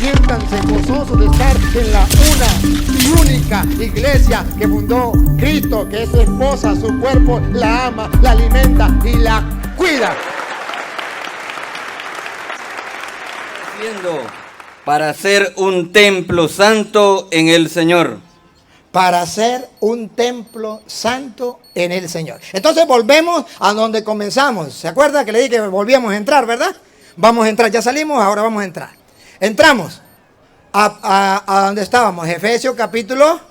Siéntanse gozosos de estar en la una y única iglesia que fundó Cristo, que es su esposa, su cuerpo, la ama, la alimenta y la cuida. Para ser un templo santo en el Señor. Para ser un templo santo en el Señor. Entonces volvemos a donde comenzamos. ¿Se acuerda que le dije que volvíamos a entrar, verdad? Vamos a entrar, ya salimos, ahora vamos a entrar. Entramos a donde estábamos, Efesios capítulo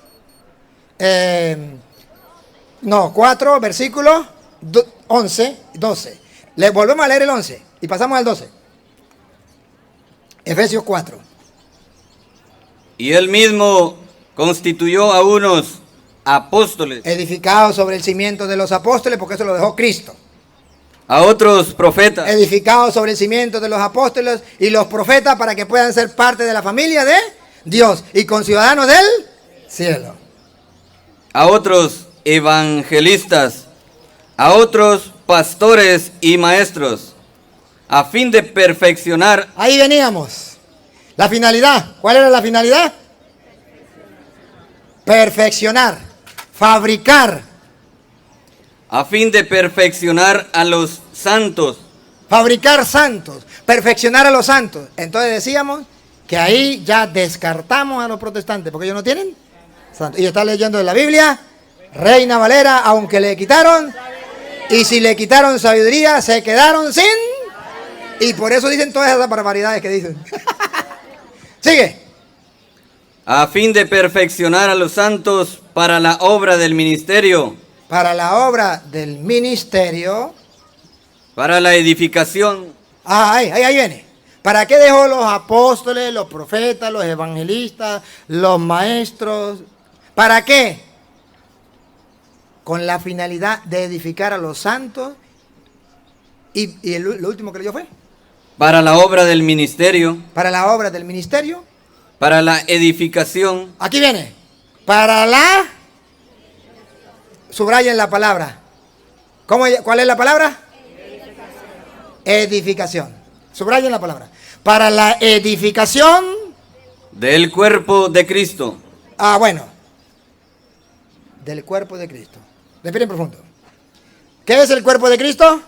4, versículo 11, 12. Le volvemos a leer el 11 y pasamos al 12. Efesios 4. Y él mismo constituyó a unos apóstoles, Edificados sobre el cimiento de los apóstoles, porque eso lo dejó Cristo. a otros profetas, Edificados sobre el cimiento de los apóstoles y los profetas, para que puedan ser parte de la familia de Dios y conciudadanos del cielo. a otros evangelistas, a otros pastores y maestros, a fin de perfeccionar. Ahí veníamos. La finalidad. ¿Cuál era la finalidad? Perfeccionar, fabricar. A fin de perfeccionar a los santos. Fabricar santos, perfeccionar a los santos. Entonces decíamos que ahí ya descartamos a los protestantes, porque ellos no tienen santos. Y está leyendo de la Biblia, Reina Valera, aunque le quitaron, y si le quitaron sabiduría, se quedaron sin. Y por eso dicen todas esas barbaridades que dicen. Sigue. A fin de perfeccionar a los santos para la obra del ministerio. Para la obra del ministerio. Para la edificación. Ahí viene. ¿Para qué dejó los apóstoles, los profetas, los evangelistas, los maestros? ¿Para qué? Con la finalidad de edificar a los santos. ¿Y lo último que leyó fue? Para la obra del ministerio. Para la obra del ministerio. Para la edificación. Aquí viene. Para la... Subrayen la palabra. ¿Cuál es la palabra? Edificación. Subrayen la palabra. Para la edificación Del cuerpo de Cristo. Bueno. Del cuerpo de Cristo. Respiren profundo. ¿Qué es el cuerpo de Cristo?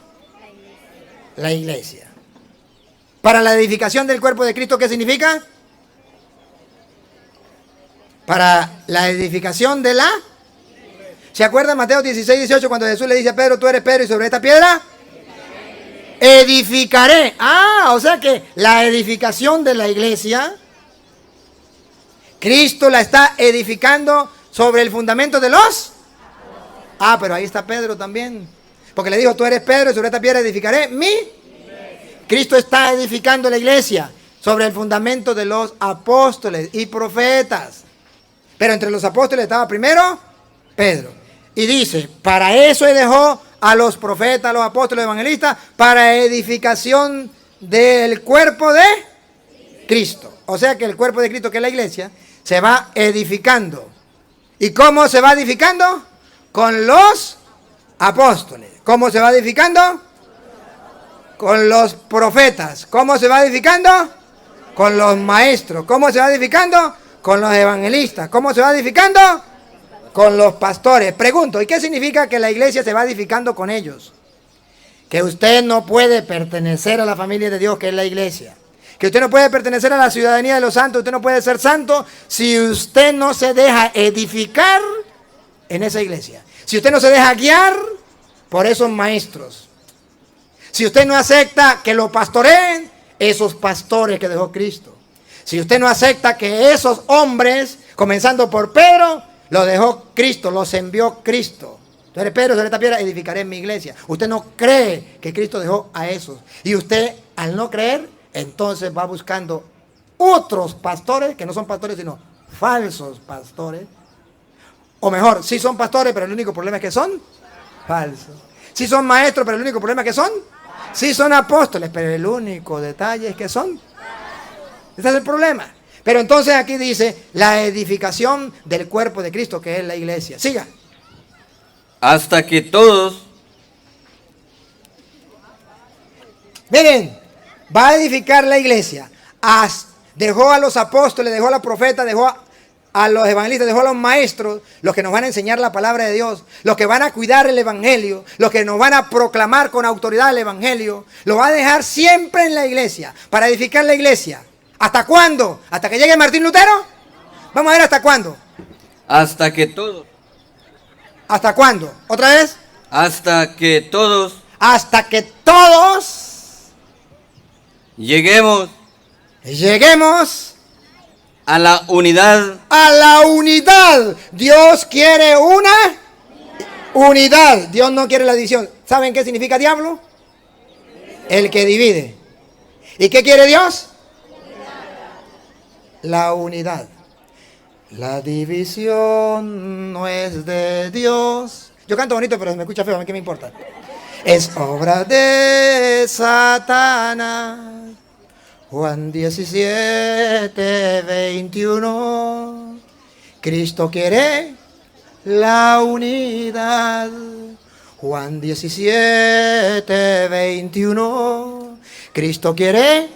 La iglesia. Para la edificación del cuerpo de Cristo, ¿qué significa? Para la edificación de la... ¿Se acuerdan Mateo 16, 18 cuando Jesús le dice a Pedro, tú eres Pedro y sobre esta piedra edificaré? O sea que la edificación de la iglesia, Cristo la está edificando sobre el fundamento de los... pero ahí está Pedro también. Porque le dijo, tú eres Pedro y sobre esta piedra edificaré mi... Cristo está edificando la iglesia sobre el fundamento de los apóstoles y profetas. Pero entre los apóstoles estaba primero Pedro. Y dice, para eso dejó a los profetas, a los apóstoles, evangelistas, para edificación del cuerpo de Cristo. O sea que el cuerpo de Cristo, que es la iglesia, se va edificando. ¿Y cómo se va edificando? Con los apóstoles. ¿Cómo se va edificando? Con los profetas. ¿Cómo se va edificando? Con los maestros. ¿Cómo se va edificando? Con los evangelistas. ¿Cómo se va edificando? Con los pastores. Pregunto, ¿y qué significa que la iglesia se va edificando con ellos? Que usted no puede pertenecer a la familia de Dios, que es la iglesia. Que usted no puede pertenecer a la ciudadanía de los santos. Usted no puede ser santo si usted no se deja edificar en esa iglesia. Si usted no se deja guiar por esos maestros. Si usted no acepta que lo pastoreen esos pastores que dejó Cristo. Si usted no acepta que esos hombres, comenzando por Pedro, lo dejó Cristo, los envió Cristo. Entonces Pedro, sobre esta piedra edificaré en mi iglesia. Usted no cree que Cristo dejó a esos. Y usted, al no creer, entonces va buscando otros pastores, que no son pastores, sino falsos pastores. O mejor, sí son pastores, pero el único problema es que son falsos. Sí son maestros, pero el único problema es que son. Sí son apóstoles, pero el único detalle es que son. Ese es el problema. Pero entonces aquí dice la edificación del cuerpo de Cristo, que es la iglesia. Siga. Hasta que todos... Miren, va a edificar la iglesia. Dejó a los apóstoles, dejó a los profetas, dejó a los evangelistas, dejó a los maestros, los que nos van a enseñar la palabra de Dios, los que van a cuidar el evangelio, los que nos van a proclamar con autoridad el evangelio. Lo va a dejar siempre en la iglesia, para edificar la iglesia. ¿Hasta cuándo? ¿Hasta que llegue Martín Lutero? Vamos a ver hasta cuándo. Hasta que todos. ¿Hasta cuándo? ¿Otra vez? Hasta que todos Hasta que todos lleguemos a a la unidad la unidad. Dios quiere una unidad. Dios no quiere la división. ¿Saben qué significa diablo? El que divide. ¿Y qué quiere Dios? La unidad. La división no es de Dios. Yo canto bonito, pero se me escucha feo, a mí qué me importa. Es obra de Satanás. Juan 17, 21. Cristo quiere la unidad. Juan 17, 21. Cristo quiere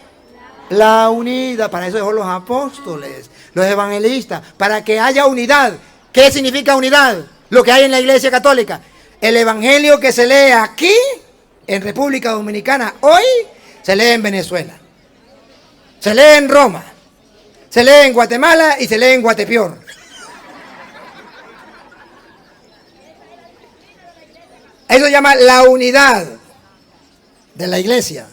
la unidad. Para eso dejó los apóstoles, los evangelistas, para que haya unidad. ¿Qué significa unidad? Lo que hay en la Iglesia Católica. El evangelio que se lee aquí, en República Dominicana, hoy, se lee en Venezuela. Se lee en Roma. Se lee en Guatemala y se lee en Guatepeor. Eso se llama la unidad de la Iglesia.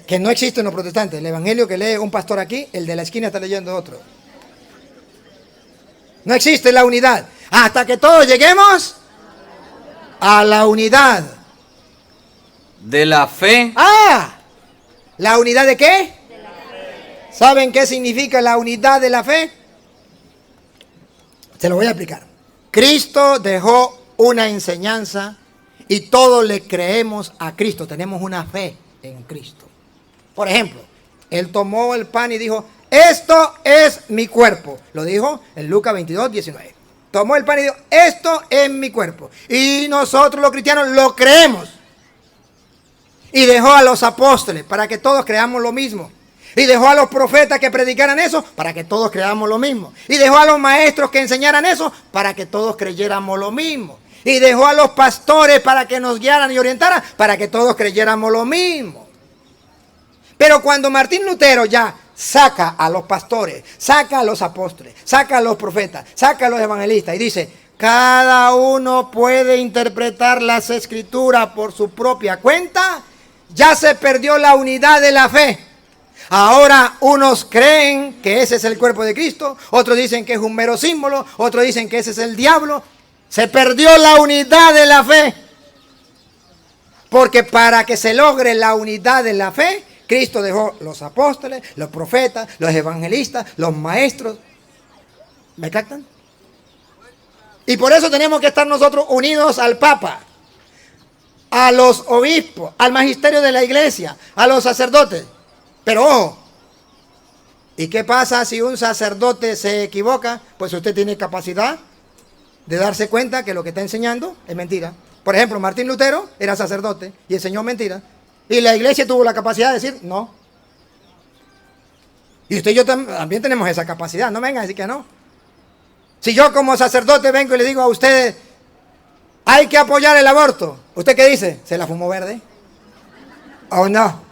Que no existe en los protestantes. El evangelio que lee un pastor aquí, el de la esquina está leyendo otro. No existe la unidad. Hasta que todos lleguemos a la unidad de la fe. ¿La unidad de qué? De la fe. ¿Saben qué significa la unidad de la fe? Se lo voy a explicar. Cristo dejó una enseñanza y todos le creemos a Cristo. Tenemos una fe en Cristo. Por ejemplo, Él tomó el pan y dijo: esto es mi cuerpo. Lo dijo en Lucas 22, 19. Tomó el pan y dijo: esto es mi cuerpo. Y nosotros los cristianos lo creemos. Y dejó a los apóstoles para que todos creamos lo mismo. Y dejó a los profetas que predicaran eso para que todos creamos lo mismo. Y dejó a los maestros que enseñaran eso para que todos creyéramos lo mismo. Y dejó a los pastores para que nos guiaran y orientaran para que todos creyéramos lo mismo. Pero cuando Martín Lutero ya saca a los pastores, saca a los apóstoles, saca a los profetas, saca a los evangelistas y dice: cada uno puede interpretar las escrituras por su propia cuenta, ya se perdió la unidad de la fe. Ahora unos creen que ese es el cuerpo de Cristo, otros dicen que es un mero símbolo, otros dicen que ese es el diablo. Se perdió la unidad de la fe. Porque para que se logre la unidad de la fe, Cristo dejó los apóstoles, los profetas, los evangelistas, los maestros. ¿Me captan? Y por eso tenemos que estar nosotros unidos al Papa, a los obispos, al magisterio de la iglesia, a los sacerdotes. Pero ojo, ¿y qué pasa si un sacerdote se equivoca? Pues usted tiene capacidad de darse cuenta que lo que está enseñando es mentira. Por ejemplo, Martín Lutero era sacerdote y enseñó mentira. Y la iglesia tuvo la capacidad de decir no. Y usted y yo también tenemos esa capacidad. No vengan a decir que no. Si yo como sacerdote vengo y le digo a ustedes: hay que apoyar el aborto, ¿usted qué dice? ¿Se la fumó verde? ¿O no?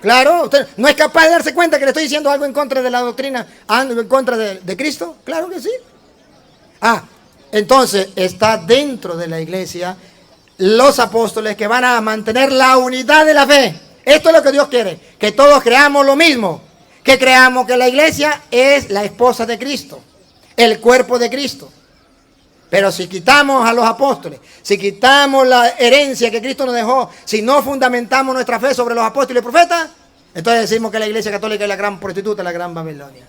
Claro, usted no es capaz de darse cuenta que le estoy diciendo algo en contra de la doctrina, en contra de Cristo. Claro que sí. Entonces está dentro de la iglesia los apóstoles que van a mantener la unidad de la fe. Esto es lo que Dios quiere, que todos creamos lo mismo, que creamos que la iglesia es la esposa de Cristo, el cuerpo de Cristo. Pero si quitamos a los apóstoles, si quitamos la herencia que Cristo nos dejó, si no fundamentamos nuestra fe sobre los apóstoles y profetas, entonces decimos que la iglesia católica es la gran prostituta, la gran Babilonia.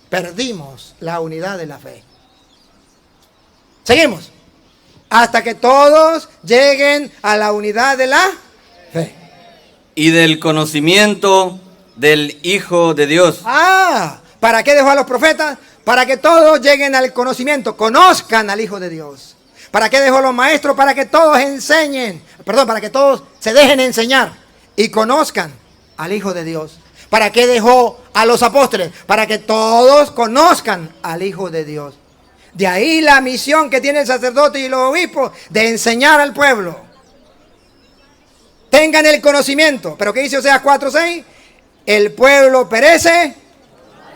Perdimos la unidad de la fe. Seguimos. Hasta que todos lleguen a la unidad de la fe. Y del conocimiento del Hijo de Dios. ¿Para qué dejó a los profetas? Para que todos lleguen al conocimiento, conozcan al Hijo de Dios. ¿Para qué dejó a los maestros? Para que todos enseñen, para que todos se dejen enseñar y conozcan al Hijo de Dios? ¿Para qué dejó a los apóstoles? Para que todos conozcan al Hijo de Dios. De ahí la misión que tiene el sacerdote y los obispos de enseñar al pueblo. Tengan el conocimiento. ¿Pero qué dice Oseas 4:6? El pueblo perece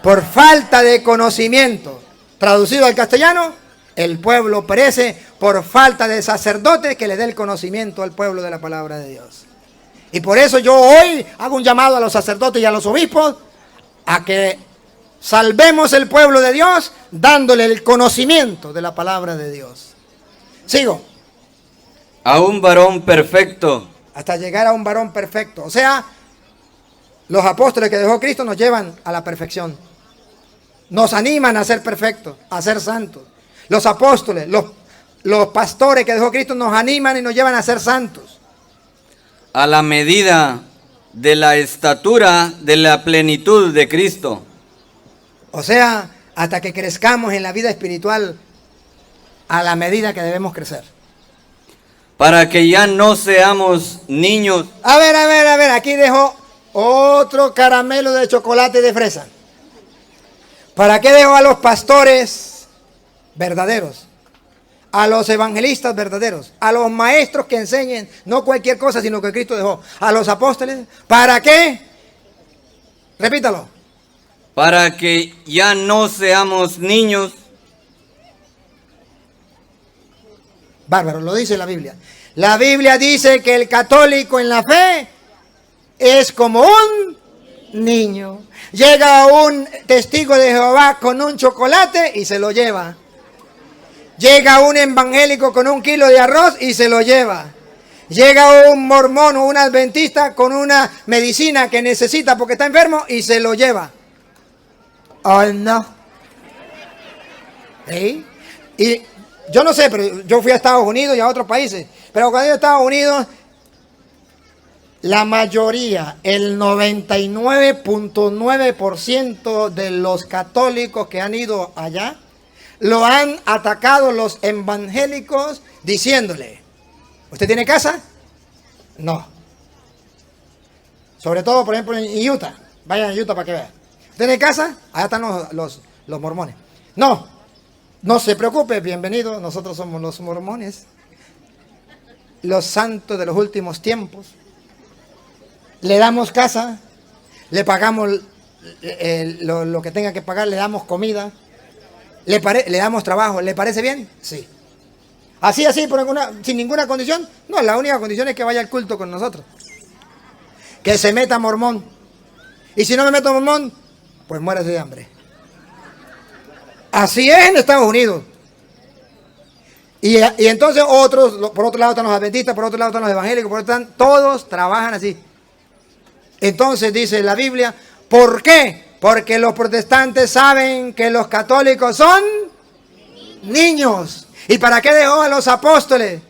por falta de conocimiento. Traducido al castellano, el pueblo perece por falta de sacerdote que le dé el conocimiento al pueblo de la palabra de Dios. Y por eso yo hoy hago un llamado a los sacerdotes y a los obispos a que salvemos el pueblo de Dios dándole el conocimiento de la palabra de Dios. Sigo. A un varón perfecto. Hasta llegar a un varón perfecto. O sea, los apóstoles que dejó Cristo nos llevan a la perfección. Nos animan a ser perfectos, a ser santos. Los apóstoles, los pastores que dejó Cristo nos animan y nos llevan a ser santos. A la medida de la estatura de la plenitud de Cristo. O sea, hasta que crezcamos en la vida espiritual a la medida que debemos crecer. Para que ya no seamos niños. A ver, aquí dejo otro caramelo de chocolate y de fresa. ¿Para qué dejo a los pastores verdaderos? A los evangelistas verdaderos, a los maestros que enseñen, no cualquier cosa, sino que Cristo dejó. A los apóstoles, ¿para qué? Repítalo. Para que ya no seamos niños. Bárbaro, lo dice la Biblia. La Biblia dice que el católico en la fe es como un niño. Llega un testigo de Jehová con un chocolate y se lo lleva. Llega un evangélico con 1 kilo de arroz y se lo lleva. Llega un mormón o un adventista con una medicina que necesita porque está enfermo y se lo lleva. Oh, no. ¿Sí? Y yo no sé, pero yo fui a Estados Unidos y a otros países. Pero cuando yo a Estados Unidos, la mayoría, el 99.9% de los católicos que han ido allá, lo han atacado los evangélicos diciéndole, ¿usted tiene casa? No. Sobre todo, por ejemplo, en Utah. Vayan a Utah para que vean. ¿Usted tiene casa? Allá están los mormones. No, no se preocupe, bienvenido. Nosotros somos los mormones. Los santos de los últimos tiempos. Le damos casa, le pagamos lo que tenga que pagar, le damos comida. ¿Le damos trabajo? ¿Le parece bien? Sí. Así, sin ninguna condición. No, la única condición es que vaya al culto con nosotros. Que se meta mormón. Y si no me meto mormón, pues muérese de hambre. Así es en Estados Unidos. Y entonces otros, por otro lado están los adventistas, por otro lado están los evangélicos, por otro lado todos trabajan así. Entonces dice la Biblia, ¿por qué? Porque los protestantes saben que los católicos son niños. ¿Y para qué dejó a los apóstoles?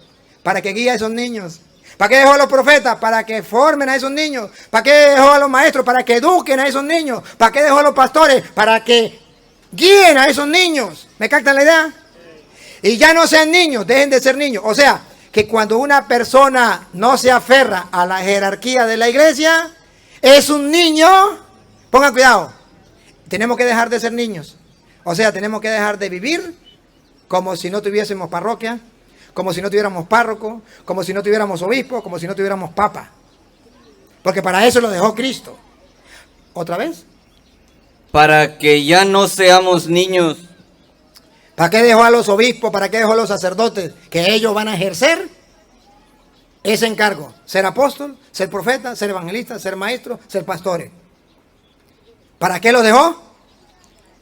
Para que guíe a esos niños. ¿Para qué dejó a los profetas? Para que formen a esos niños. ¿Para qué dejó a los maestros? Para que eduquen a esos niños. ¿Para qué dejó a los pastores? Para que guíen a esos niños. ¿Me captan la idea? Y ya no sean niños, dejen de ser niños. O sea, que cuando una persona no se aferra a la jerarquía de la iglesia, es un niño. Pongan cuidado. Tenemos que dejar de ser niños. O sea, tenemos que dejar de vivir como si no tuviésemos parroquia, como si no tuviéramos párroco, como si no tuviéramos obispo, como si no tuviéramos papa. Porque para eso lo dejó Cristo. ¿Otra vez? Para que ya no seamos niños. ¿Para qué dejó a los obispos? ¿Para qué dejó a los sacerdotes? Que ellos van a ejercer ese encargo. Ser apóstol, ser profeta, ser evangelista, ser maestro, ser pastores. ¿Para qué los dejó?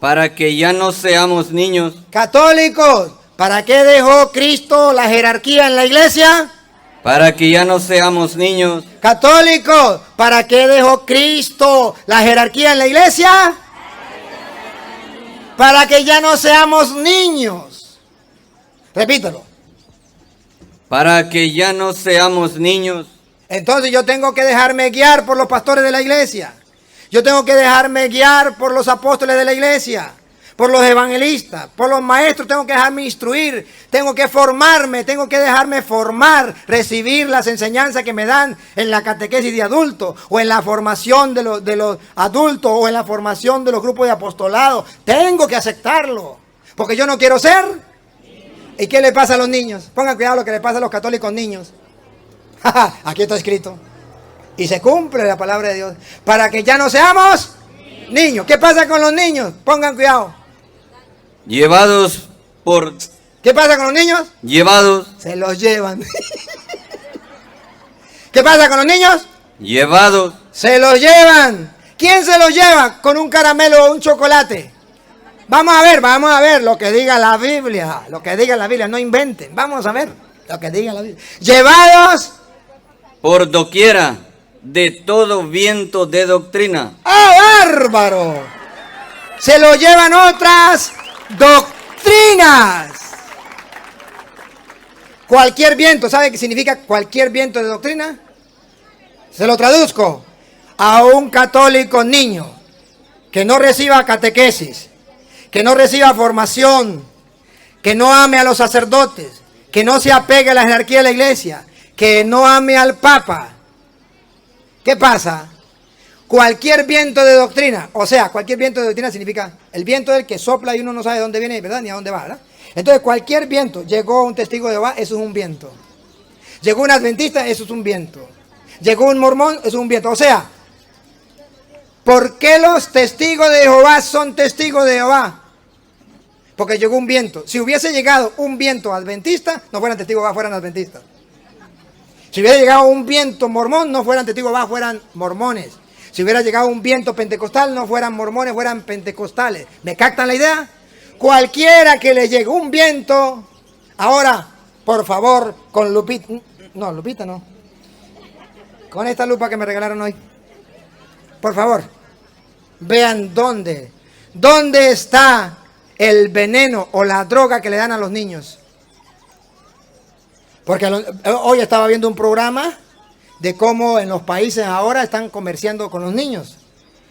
Para que ya no seamos niños. Católicos, ¿para qué dejó Cristo la jerarquía en la iglesia? Para que ya no seamos niños. Católicos, ¿para qué dejó Cristo la jerarquía en la iglesia? Para que ya no seamos niños. Repítalo. Para que ya no seamos niños. Entonces yo tengo que dejarme guiar por los pastores de la iglesia. Yo tengo que dejarme guiar por los apóstoles de la iglesia. por los evangelistas, por los maestros, tengo que dejarme instruir, tengo que formarme, tengo que dejarme formar, recibir las enseñanzas que me dan en la catequesis de adultos, o en la formación de los adultos, o en la formación de los grupos de apostolado. Tengo que aceptarlo, porque yo no quiero ser. ¿Y qué le pasa a los niños? Pongan cuidado lo que le pasa a los católicos niños. Aquí está escrito. Y se cumple la palabra de Dios. Para que ya no seamos niños. ¿Qué pasa con los niños? Pongan cuidado. Llevados por... ¿Qué pasa con los niños? Llevados. Se los llevan. ¿Qué pasa con los niños? Llevados. Se los llevan. ¿Quién se los lleva? Con un caramelo o un chocolate. Vamos a ver lo que diga la Biblia. Lo que diga la Biblia, no inventen. Vamos a ver lo que diga la Biblia. Llevados por doquiera de todo viento de doctrina. ¡Ah, bárbaro! Se lo llevan otras doctrinas. Cualquier viento, ¿sabe qué significa cualquier viento de doctrina? Se lo traduzco. A un católico niño que no reciba catequesis, que no reciba formación, que no ame a los sacerdotes, que no se apegue a la jerarquía de la iglesia, que no ame al Papa. ¿Qué pasa? Cualquier viento de doctrina, o sea, cualquier viento de doctrina significa el viento del que sopla y uno no sabe de dónde viene, ¿verdad? Ni a dónde va, ¿verdad? Entonces, cualquier viento, llegó un testigo de Jehová, eso es un viento. Llegó un adventista, eso es un viento. Llegó un mormón, eso es un viento. O sea, ¿por qué los testigos de Jehová son testigos de Jehová? Porque llegó un viento. Si hubiese llegado un viento adventista, no fueran testigos de Jehová, fueran adventistas. Si hubiera llegado un viento mormón, no fueran testigos de Jehová, fueran mormones. Si hubiera llegado un viento pentecostal, no fueran mormones, fueran pentecostales. ¿Me captan la idea? Cualquiera que le llegue un viento, ahora, por favor, con lupita, no, lupita no, con esta lupa que me regalaron hoy, por favor, vean dónde está el veneno o la droga que le dan a los niños. Porque hoy estaba viendo un programa de cómo en los países ahora están comerciando con los niños.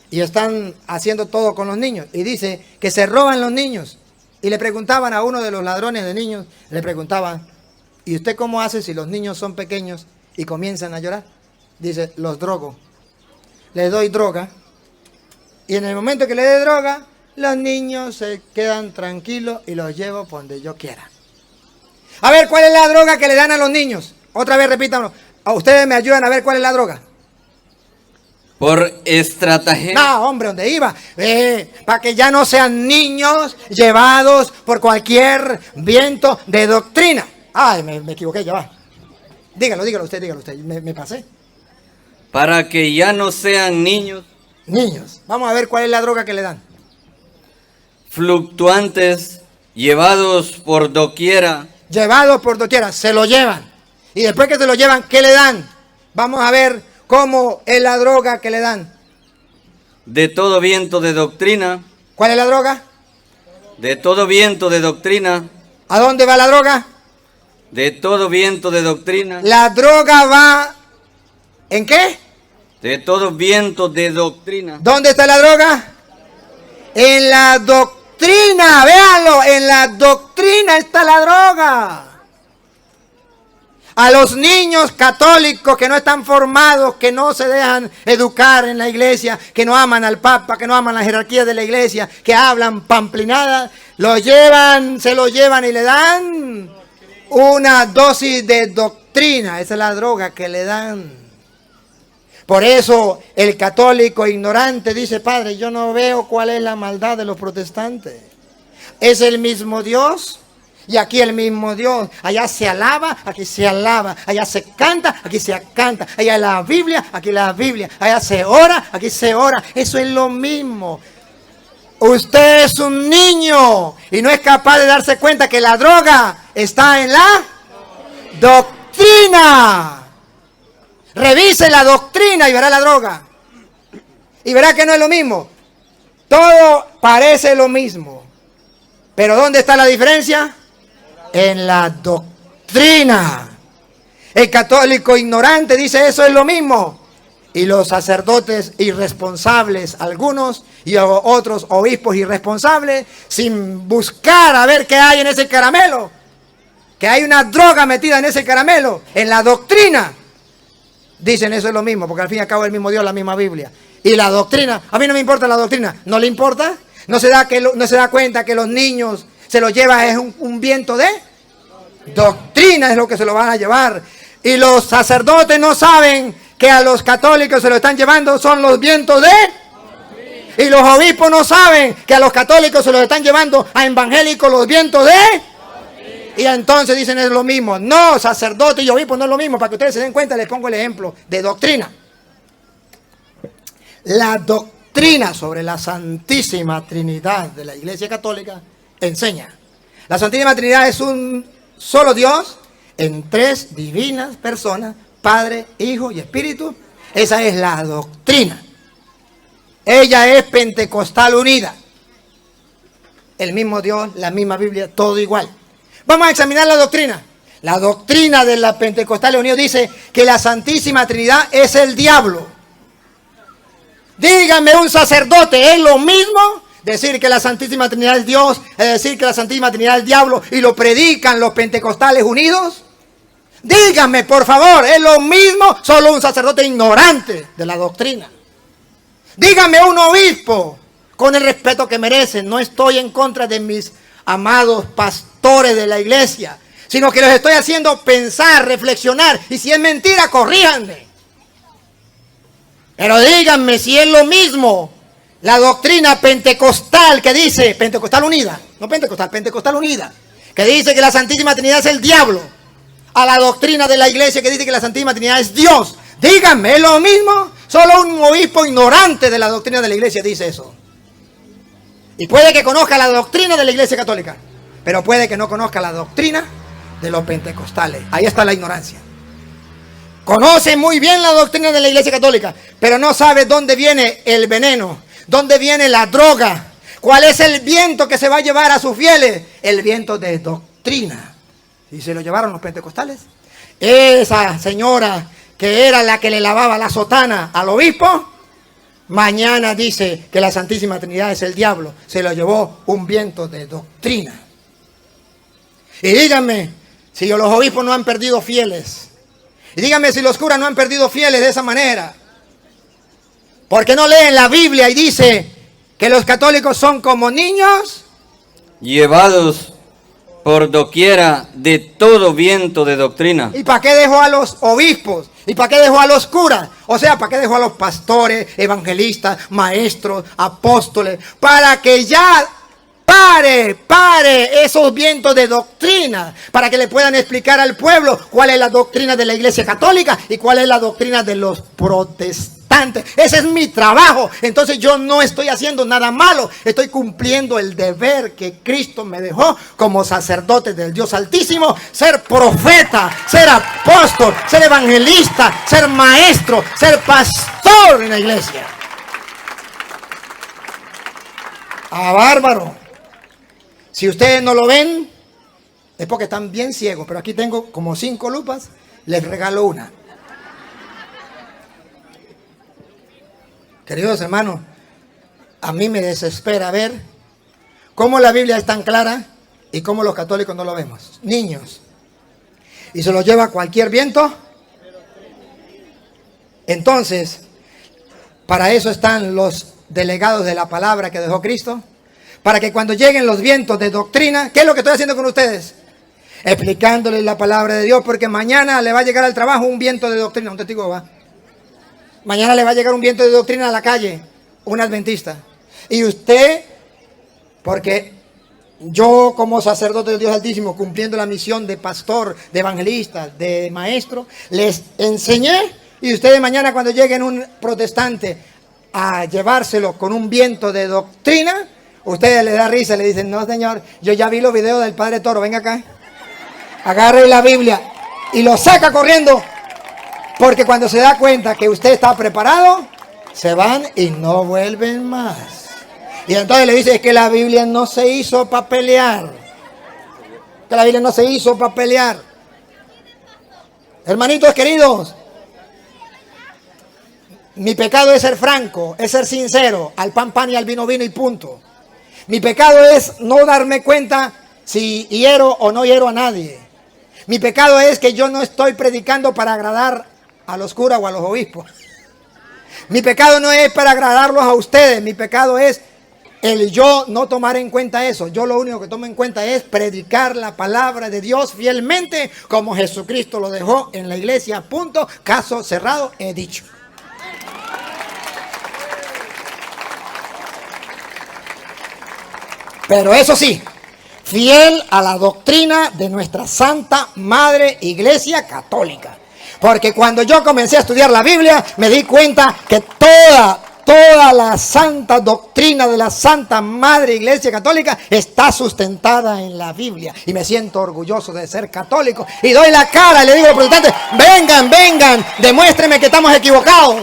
Y están haciendo todo con los niños. Y dice que se roban los niños. Y le preguntaban a uno de los ladrones de niños, le preguntaban, ¿y usted cómo hace si los niños son pequeños y comienzan a llorar? Dice, los drogo. Les doy droga. Y en el momento que le dé droga, los niños se quedan tranquilos y los llevo por donde yo quiera. A ver, ¿cuál es la droga que le dan a los niños? Otra vez repítanlo. ¿A ustedes me ayudan a ver cuál es la droga? Por estratagema. No, hombre, ¿dónde iba? Para que ya no sean niños llevados por cualquier viento de doctrina. Ay, me equivoqué, ya va. Dígalo usted, me pasé. Para que ya no sean niños. Niños, vamos a ver cuál es la droga que le dan. Fluctuantes, llevados por doquiera. Llevados por doquiera, se lo llevan. Y después que se lo llevan, ¿qué le dan? Vamos a ver cómo es la droga que le dan. De todo viento de doctrina. ¿Cuál es la droga? De todo viento de doctrina. ¿A dónde va la droga? De todo viento de doctrina. La droga va... ¿En qué? De todo viento de doctrina. ¿Dónde está la droga? En la doctrina, véanlo, en la doctrina está la droga. A los niños católicos que no están formados, que no se dejan educar en la iglesia, que no aman al Papa, que no aman la jerarquía de la iglesia, que hablan pamplinadas, se lo llevan y le dan una dosis de doctrina. Esa es la droga que le dan. Por eso el católico ignorante dice, padre, yo no veo cuál es la maldad de los protestantes. Es el mismo Dios. Y aquí el mismo Dios, allá se alaba, aquí se alaba, allá se canta, aquí se canta, allá la Biblia, aquí la Biblia, allá se ora, aquí se ora, eso es lo mismo. Usted es un niño y no es capaz de darse cuenta que la droga está en la doctrina. Revise la doctrina y verá la droga. Y verá que no es lo mismo. Todo parece lo mismo. Pero ¿dónde está la diferencia? En la doctrina. El católico ignorante dice eso es lo mismo. Y los sacerdotes irresponsables, algunos, y otros obispos irresponsables, sin buscar a ver qué hay en ese caramelo, que hay una droga metida en ese caramelo, en la doctrina. Dicen eso es lo mismo, porque al fin y al cabo es el mismo Dios, la misma Biblia. Y la doctrina, a mí no me importa la doctrina, ¿no le importa? ¿No se da cuenta que los niños se los lleva es un viento de doctrina, es lo que se lo van a llevar? Y los sacerdotes no saben que a los católicos se lo están llevando son los vientos de... Y los obispos no saben que a los católicos se los están llevando a evangélicos los vientos de... Y entonces dicen es lo mismo. No, sacerdote y obispo no es lo mismo. Para que ustedes se den cuenta, les pongo el ejemplo de doctrina. La doctrina sobre la Santísima Trinidad de la Iglesia Católica enseña. La Santísima Trinidad es un solo Dios en tres divinas personas, Padre, Hijo y Espíritu. Esa es la doctrina. Ella es pentecostal unida. El mismo Dios, la misma Biblia, todo igual. Vamos a examinar la doctrina. La doctrina de la pentecostal unida dice que la Santísima Trinidad es el diablo. Dígame un sacerdote, ¿es lo mismo decir que la Santísima Trinidad es Dios, es decir que la Santísima Trinidad es el diablo y lo predican los pentecostales unidos? Dígame, por favor, ¿es lo mismo? Solo un sacerdote ignorante de la doctrina. Dígame un obispo, con el respeto que merecen. No estoy en contra de mis amados pastores de la iglesia, sino que los estoy haciendo pensar, reflexionar. Y si es mentira, corríjanme. Pero díganme si es lo mismo la doctrina pentecostal que dice, pentecostal unida, no pentecostal, pentecostal unida, que dice que la Santísima Trinidad es el diablo, a la doctrina de la iglesia que dice que la Santísima Trinidad es Dios. Díganme, ¿es lo mismo? Solo un obispo ignorante de la doctrina de la iglesia dice eso. Y puede que conozca la doctrina de la iglesia católica, pero puede que no conozca la doctrina de los pentecostales. Ahí está la ignorancia. Conoce muy bien la doctrina de la iglesia católica, pero no sabe dónde viene el veneno, dónde viene la droga, cuál es el viento que se va a llevar a sus fieles. El viento de doctrina. ¿Y se lo llevaron los pentecostales? Esa señora que era la que le lavaba la sotana al obispo, mañana dice que la Santísima Trinidad es el diablo. Se lo llevó un viento de doctrina. Y díganme si los obispos no han perdido fieles. Y díganme si los curas no han perdido fieles de esa manera. ¿Por qué no leen la Biblia y dice que los católicos son como niños? Llevados por doquiera de todo viento de doctrina. ¿Y para qué dejó a los obispos? ¿Y para qué dejó a los curas? O sea, ¿para qué dejó a los pastores, evangelistas, maestros, apóstoles? Para que ya pare esos vientos de doctrina, para que le puedan explicar al pueblo cuál es la doctrina de la iglesia católica y cuál es la doctrina de los protestantes. Ese es mi trabajo. Entonces yo no estoy haciendo nada malo, estoy cumpliendo el deber que Cristo me dejó como sacerdote del Dios Altísimo: ser profeta, ser apóstol, ser evangelista, ser maestro, ser pastor en la iglesia. ¡Ah, bárbaro! Si ustedes no lo ven, es porque están bien ciegos. Pero aquí tengo como 5 lupas, les regalo una. Queridos hermanos, a mí me desespera ver cómo la Biblia es tan clara y cómo los católicos no lo vemos. Niños. Y se los lleva cualquier viento. Entonces, para eso están los delegados de la palabra que dejó Cristo. Para que cuando lleguen los vientos de doctrina, ¿qué es lo que estoy haciendo con ustedes? Explicándoles la palabra de Dios, porque mañana le va a llegar al trabajo un viento de doctrina, un testigo va. Mañana le va a llegar un viento de doctrina a la calle, un adventista. Y usted, porque yo como sacerdote del Dios Altísimo, cumpliendo la misión de pastor, de evangelista, de maestro, les enseñé. Y ustedes mañana cuando lleguen un protestante a llevárselo con un viento de doctrina, ustedes le da risa, le dicen: no señor, yo ya vi los videos del Padre Toro, venga acá, agarre la Biblia y lo saca corriendo, porque cuando se da cuenta que usted está preparado, se van y no vuelven más. Y entonces le dice: es que la Biblia no se hizo para pelear, que la Biblia no se hizo para pelear. Hermanitos queridos, Mi pecado es ser franco, es ser sincero, al pan pan y al vino vino y punto. Mi pecado es no darme cuenta si hiero o no hiero a nadie. Mi pecado es que yo no estoy predicando para agradar a los curas o a los obispos. Mi pecado no es para agradarlos a ustedes, mi pecado es el yo no tomar en cuenta eso. Yo lo único que tomo en cuenta es predicar la palabra de Dios fielmente como Jesucristo lo dejó en la iglesia. Punto. Caso cerrado, he dicho. Pero eso sí, fiel a la doctrina de nuestra Santa Madre Iglesia Católica. Porque cuando yo comencé a estudiar la Biblia, me di cuenta que toda la santa doctrina de la Santa Madre Iglesia Católica está sustentada en la Biblia. Y me siento orgulloso de ser católico. Y doy la cara y le digo a los protestantes, vengan, demuéstrenme que estamos equivocados.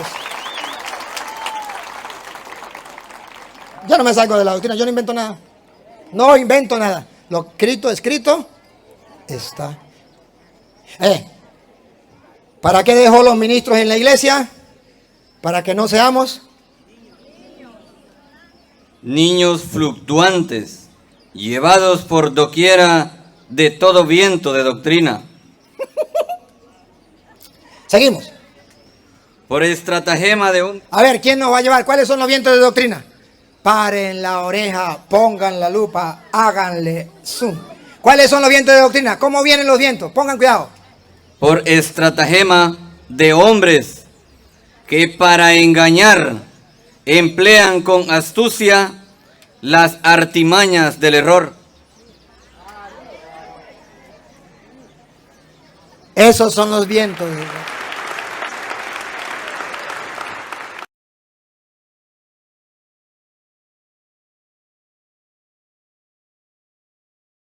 Yo no me salgo de la doctrina, yo no invento nada. No invento nada. Lo escrito está. ¿Para qué dejó los ministros en la iglesia? Para que no seamos niños fluctuantes, llevados por doquiera de todo viento de doctrina. Seguimos. Por estratagema de un... A ver, ¿quién nos va a llevar? ¿Cuáles son los vientos de doctrina? Paren la oreja, pongan la lupa, háganle zoom. ¿Cuáles son los vientos de doctrina? ¿Cómo vienen los vientos? Pongan cuidado. Por estratagema de hombres que para engañar emplean con astucia las artimañas del error. Esos son los vientos.